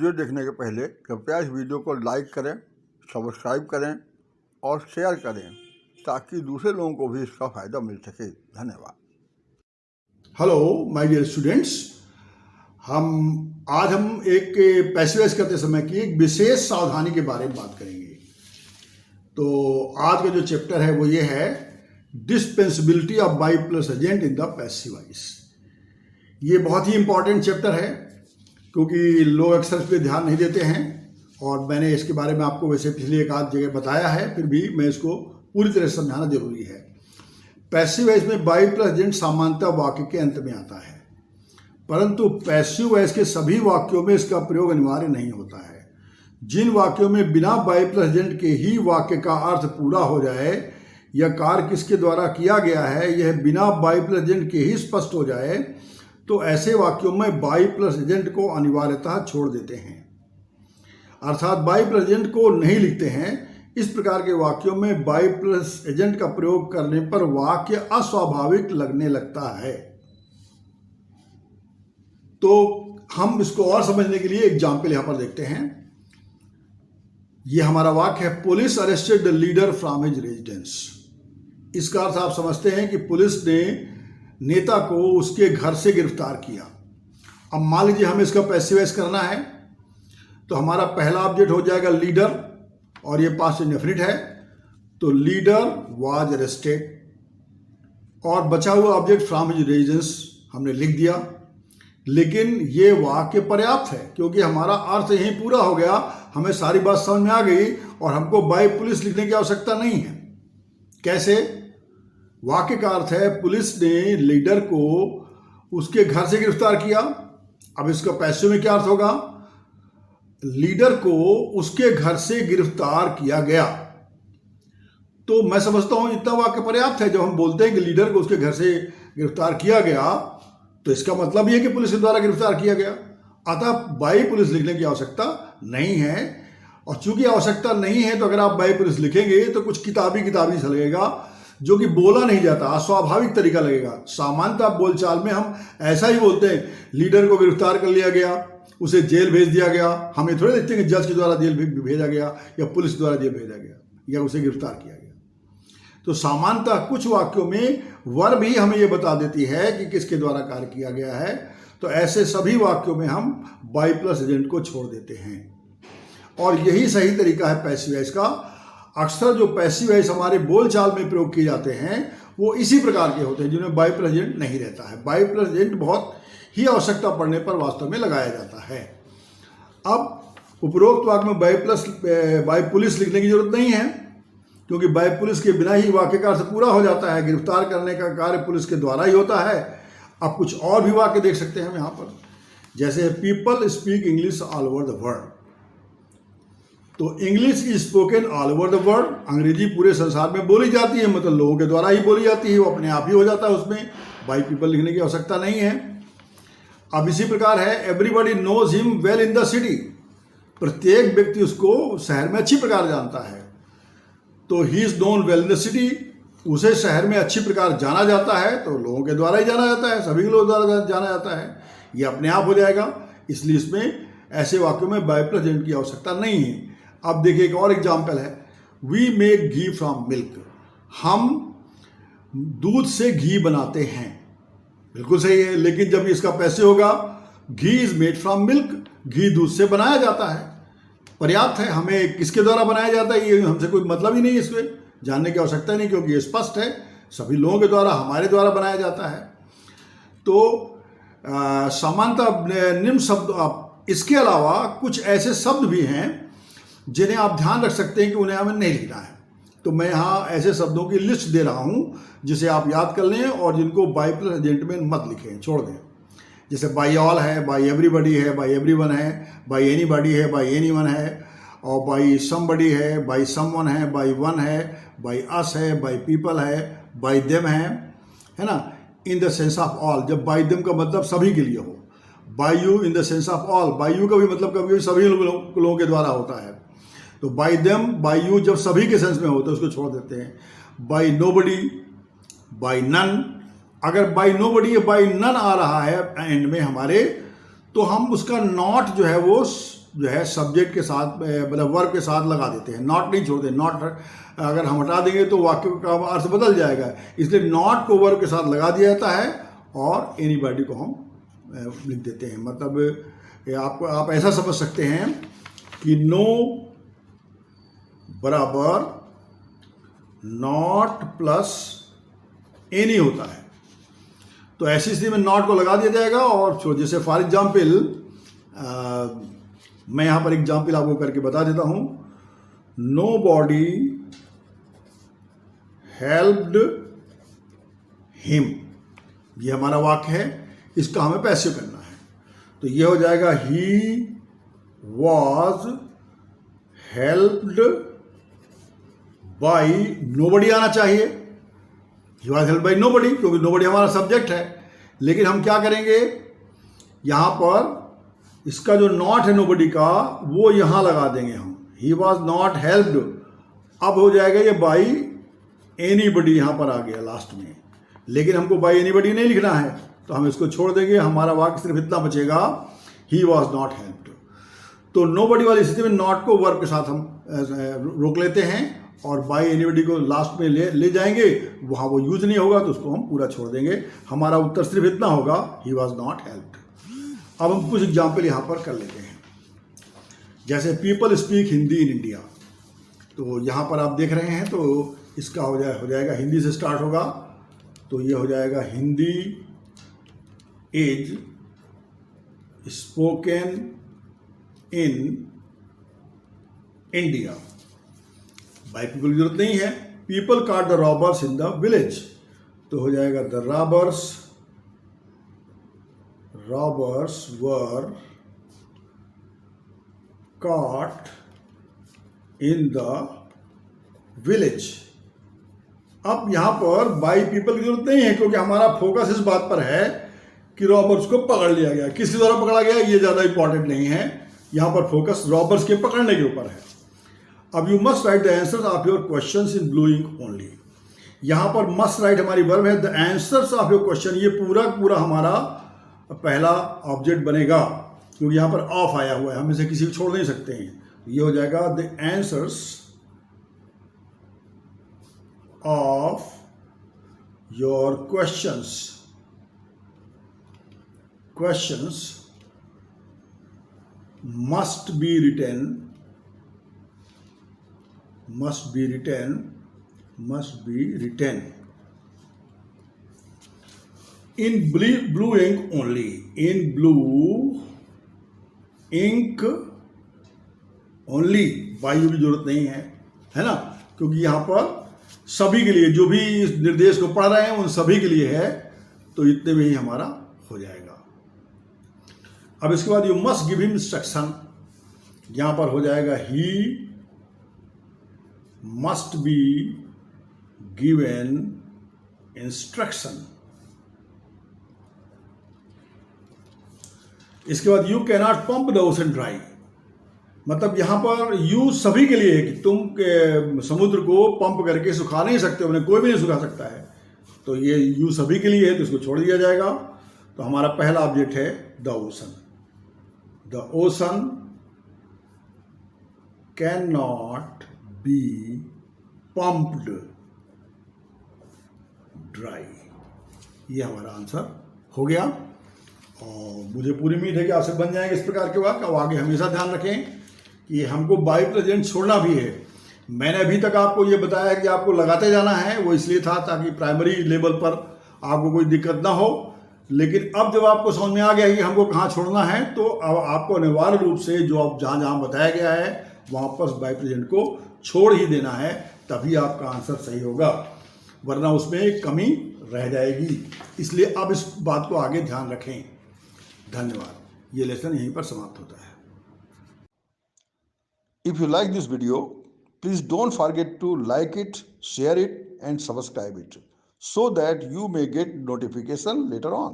Video देखने के पहले कृपया इस वीडियो को लाइक करें, सब्सक्राइब करें और शेयर करें ताकि दूसरे लोगों को भी इसका फ़ायदा मिल सके। धन्यवाद। हेलो माय डियर स्टूडेंट्स, आज हम एक पैसिवाइज करते समय की एक विशेष सावधानी के बारे में बात करेंगे। तो आज का जो चैप्टर है वो ये है dispensability of by plus agent in the passivise. ये बहुत ही इंपॉर्टेंट चैप्टर है क्योंकि लोग अक्सर इस पर ध्यान नहीं देते हैं और मैंने इसके बारे में आपको वैसे पिछली एक आध जगह बताया है, फिर भी मैं इसको पूरी तरह से समझाना जरूरी है। पैसिव वॉइस में बाई प्लस एजेंट सामान्यतः वाक्य के अंत में आता है, परंतु पैसिव वॉइस के सभी वाक्यों में इसका प्रयोग अनिवार्य नहीं होता है। जिन वाक्यों में बिना बाई प्लस एजेंट के ही वाक्य का अर्थ पूरा हो जाए या कार्य किसके द्वारा किया गया है यह बिना बाई प्लस एजेंट के ही स्पष्ट हो जाए तो ऐसे वाक्यों में बाई प्लस एजेंट को अनिवार्यतः छोड़ देते हैं, अर्थात बाई प्लस एजेंट को नहीं लिखते हैं। इस प्रकार के वाक्यों में बाई प्लस एजेंट का प्रयोग करने पर वाक्य अस्वाभाविक लगने लगता है। तो हम इसको और समझने के लिए एग्जाम्पल यहां पर देखते हैं। यह हमारा वाक्य है, police arrested the leader from his residence. इसका अर्थ आप समझते हैं कि पुलिस ने नेता को उसके घर से गिरफ्तार किया। अब मान लीजिए हमें इसका पैसिवाइज करना है तो हमारा पहला ऑब्जेक्ट हो जाएगा लीडर और ये पास्ट इंडेफिनिट है, तो लीडर वाज अरेस्टेड और बचा हुआ ऑब्जेक्ट फ्रॉम हिज रेजिडेंस हमने लिख दिया। लेकिन ये वाक्य पर्याप्त है क्योंकि हमारा अर्थ यहीं पूरा हो गया, हमें सारी बात समझ में आ गई और हमको बाय पुलिस लिखने की आवश्यकता नहीं है। कैसे? वाक्य का अर्थ है पुलिस ने लीडर को उसके घर से गिरफ्तार किया। अब इसका पैसिव में क्या अर्थ होगा? लीडर को उसके घर से गिरफ्तार किया गया। तो मैं समझता हूं इतना वाक्य पर्याप्त है। जब हम बोलते हैं कि लीडर को उसके घर से गिरफ्तार किया गया तो इसका मतलब यह है कि पुलिस के द्वारा गिरफ्तार किया गया, अतः बाई पुलिस लिखने की आवश्यकता नहीं है। और चूंकि आवश्यकता नहीं है तो अगर आप बाई पुलिस लिखेंगे तो कुछ किताबी सा लगेगा जो कि बोला नहीं जाता, अस्वाभाविक तरीका लगेगा। सामान्यतः बोलचाल में हम ऐसा ही बोलते हैं, लीडर को गिरफ्तार कर लिया गया, उसे जेल भेज दिया गया। हमें थोड़े देखते हैं कि जज के द्वारा जेल भेजा गया या पुलिस द्वारा जेल भेजा गया या उसे गिरफ्तार किया गया। तो सामान्यतः कुछ वाक्यों में वर्ब ही हमें यह बता देती है कि किसके द्वारा कार्य किया गया है, तो ऐसे सभी वाक्यों में हम बाई प्लस एजेंट को छोड़ देते हैं और यही सही तरीका है पैसिव वॉइस का। अक्सर जो पैसिव वॉइस हमारे बोलचाल में प्रयोग किए जाते हैं वो इसी प्रकार के होते हैं जिनमें बाई प्लस एजेंट नहीं रहता है। बाई प्लस एजेंट बहुत ही आवश्यकता पड़ने पर वास्तव में लगाया जाता है। अब उपरोक्त वाक्य में बाई पुलिस लिखने की जरूरत नहीं है क्योंकि बाई पुलिस के बिना ही वाक्य का अर्थ पूरा हो जाता है। गिरफ्तार करने का कार्य पुलिस के द्वारा ही होता है। अब कुछ और भी वाक्य देख सकते हैं हम यहाँ पर, जैसे people speak English all over the world. तो English is spoken all over the world, अंग्रेजी पूरे संसार में बोली जाती है, मतलब लोगों के द्वारा ही बोली जाती है, वो अपने आप ही हो जाता है, उसमें बाई पीपल लिखने की आवश्यकता नहीं है। अब इसी प्रकार है, everybody knows him well in the city, प्रत्येक व्यक्ति उसको शहर में अच्छी प्रकार जानता है। तो he is known well in the city, उसे शहर में अच्छी प्रकार जाना जाता है, तो लोगों के द्वारा ही जाना जाता है, सभी लोगों द्वारा जाना जाता है, ये अपने आप हो जाएगा। इसलिए इसमें ऐसे वाक्यों में बाई प्लस एजेंट की आवश्यकता नहीं है। अब देखिए एक और एग्जाम्पल है, we make ghee from milk, हम दूध से घी बनाते हैं। बिल्कुल सही है, लेकिन जब इसका पैसे होगा, घी इज मेड फ्रॉम मिल्क, घी दूध से बनाया जाता है, पर्याप्त है। हमें किसके द्वारा बनाया जाता है ये हमसे कोई मतलब ही नहीं, इसमें जानने की आवश्यकता नहीं क्योंकि ये स्पष्ट है, सभी लोगों के द्वारा, हमारे द्वारा बनाया जाता है। तो सामान्यतः निम्न शब्द, इसके अलावा कुछ ऐसे शब्द भी हैं जिन्हें आप ध्यान रख सकते हैं कि उन्हें हमें नहीं लिखना है। तो मैं यहाँ ऐसे शब्दों की लिस्ट दे रहा हूँ जिसे आप याद कर लें और जिनको बाई प्लस एजेंट में मत लिखें, छोड़ दें। जैसे बाई ऑल है, बाई एवरीबडी है, बाई एवरीवन है, बाई एनीबडी है, बाई एनीवन है, और बाई समबडी है, बाई समवन है, बाई वन है, बाई अस है, बाई पीपल है, बाई देम है ना। In the sense of all, जब बाई देम का मतलब सभी के लिए हो। By you in the sense of all, by you का भी मतलब कभी सभी लोगों के द्वारा होता है। तो बाई देम, बाई यू जब सभी के सेंस में होता है उसको छोड़ देते हैं। बाई नोबडी, बाई नन, अगर बाई नोबडी या बाई नन आ रहा है एंड में हमारे, तो हम उसका नॉट जो है वो जो है सब्जेक्ट के साथ मतलब वर्ब के साथ लगा देते हैं, नॉट नहीं छोड़ते। नॉट अगर हम हटा देंगे तो वाक्य का अर्थ बदल जाएगा, इसलिए नॉट को वर्ब के साथ लगा दिया जाता है और एनीबॉडी को हम लिख देते हैं। मतलब आपको आप ऐसा समझ सकते हैं कि नो बराबर नॉट प्लस एनी होता है। तो ऐसी स्थिति में नॉट को लगा दिया जाएगा और जैसे फॉर एग्जाम्पल मैं यहाँ पर एग्जाम्पल आपको करके बता देता हूँ। नो बॉडी हेल्प्ड हिम, ये हमारा वाक्य है, इसका हमें पैसिव करना है। तो ये हो जाएगा he was helped by nobody आना चाहिए। He was helped by nobody, क्योंकि नोबडी हमारा सब्जेक्ट है। लेकिन हम क्या करेंगे, यहाँ पर इसका जो नॉट है नोबडी का वो यहाँ लगा देंगे हम। ही वॉज नॉट हेल्प्ड, अब हो जाएगा ये बाई एनीबडी, यहाँ पर आ गया लास्ट में। लेकिन हमको बाई एनीबडी नहीं लिखना है तो हम इसको छोड़ देंगे, हमारा वाक्य सिर्फ इतना बचेगा, ही वॉज नॉट हेल्प्ड। तो नोबडी वाली स्थिति में नॉट को वर्ब के साथ हम रोक लेते हैं और बाई एनीबडी को लास्ट में ले जाएंगे, वहाँ वो यूज नहीं होगा तो उसको हम पूरा छोड़ देंगे। हमारा उत्तर सिर्फ इतना होगा, ही वॉज नॉट हेल्प्ड। अब हम कुछ एग्जाम्पल यहाँ पर कर लेते हैं। जैसे people speak Hindi in India, तो यहाँ पर आप देख रहे हैं तो इसका हो जाएगा हिंदी से स्टार्ट होगा। तो ये हो जाएगा Hindi is spoken in India. By people की जरूरत नहीं है। People caught the robbers in the village, तो हो जाएगा the robbers were caught in the village। अब यहां पर बाई पीपल की जरूरत नहीं है क्योंकि हमारा फोकस इस बात पर है कि रॉबर्स को पकड़ लिया गया। किसके द्वारा पकड़ा गया ये ज्यादा इंपॉर्टेंट नहीं है, यहां पर फोकस रॉबर्स के पकड़ने के ऊपर है। अब you must write the answers of your questions in blue ink only. यहां पर मस्ट राइट हमारी वर्ब है, the answers of your question, ये पूरा हमारा पहला ऑब्जेक्ट बनेगा क्योंकि यहां पर ऑफ आया हुआ है, हम इसे किसी को छोड़ नहीं सकते हैं। ये हो जाएगा the answers of your questions must be written in blue ink only, in blue ink only। वायु की जरूरत नहीं है ना, क्योंकि यहां पर सभी के लिए, जो भी इस निर्देश को पढ़ रहे हैं उन सभी के लिए है, तो इतने में ही हमारा हो जाएगा। अब इसके बाद you must give him instruction, यहां पर हो जाएगा he must be given instruction. इसके बाद you cannot pump the ocean dry, मतलब यहां पर यू सभी के लिए है कि तुम समुद्र को पंप करके सुखा नहीं सकते, उन्हें कोई भी नहीं सुखा सकता है। तो ये यू सभी के लिए है तो इसको छोड़ दिया जाएगा। तो हमारा पहला ऑब्जेक्ट है the ocean. The ocean can not be pumped dry, ये हमारा आंसर हो गया। और मुझे पूरी उम्मीद है कि आपसे बन जाएंगे इस प्रकार के वाक्य। अब आगे हमेशा ध्यान रखें कि हमको बाई प्रेजेंट छोड़ना भी है। मैंने अभी तक आपको ये बताया कि आपको लगाते जाना है, वो इसलिए था ताकि प्राइमरी लेवल पर आपको कोई दिक्कत ना हो। लेकिन अब जब आपको समझ में आ गया कि हमको कहाँ छोड़ना है, तो अब आपको अनिवार्य रूप से जो अब जहाँ जहाँ बताया गया है वापस बाई प्रेजेंट को छोड़ ही देना है, तभी आपका आंसर सही होगा, वरना उसमें एक कमी रह जाएगी। इसलिए अब इस बात को आगे ध्यान रखें। धन्यवाद। ये लेसन यहीं पर समाप्त होता है। If you like this video, please don't forget to like it, share it and subscribe it so that you may get notification later on.